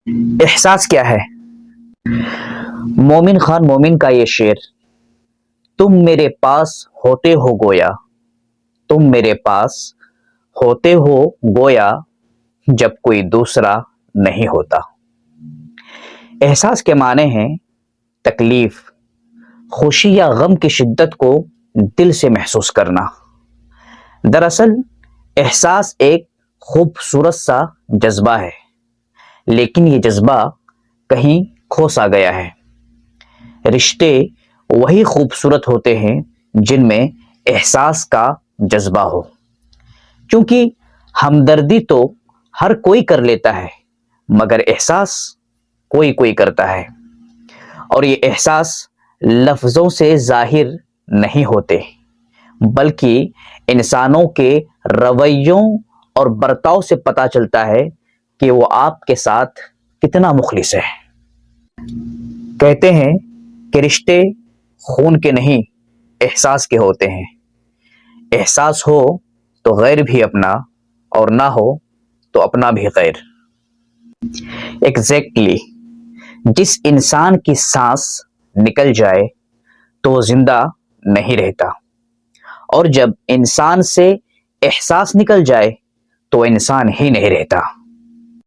احساس کیا ہے؟ مومن خان مومن کا یہ شعر، تم میرے پاس ہوتے ہو گویا، تم میرے پاس ہوتے ہو گویا جب کوئی دوسرا نہیں ہوتا۔ احساس کے معنی ہیں تکلیف، خوشی یا غم کی شدت کو دل سے محسوس کرنا۔ دراصل احساس ایک خوبصورت سا جذبہ ہے، لیکن یہ جذبہ کہیں کھو سا گیا ہے۔ رشتے وہی خوبصورت ہوتے ہیں جن میں احساس کا جذبہ ہو، کیونکہ ہمدردی تو ہر کوئی کر لیتا ہے، مگر احساس کوئی کوئی کرتا ہے، اور یہ احساس لفظوں سے ظاہر نہیں ہوتے بلکہ انسانوں کے رویوں اور برتاؤ سے پتہ چلتا ہے کہ وہ آپ کے ساتھ کتنا مخلص ہے۔ کہتے ہیں کہ رشتے خون کے نہیں احساس کے ہوتے ہیں، احساس ہو تو غیر بھی اپنا اور نہ ہو تو اپنا بھی غیر۔ ایگزیکٹلی، جس انسان کی سانس نکل جائے تو وہ زندہ نہیں رہتا، اور جب انسان سے احساس نکل جائے تو انسان ہی نہیں رہتا۔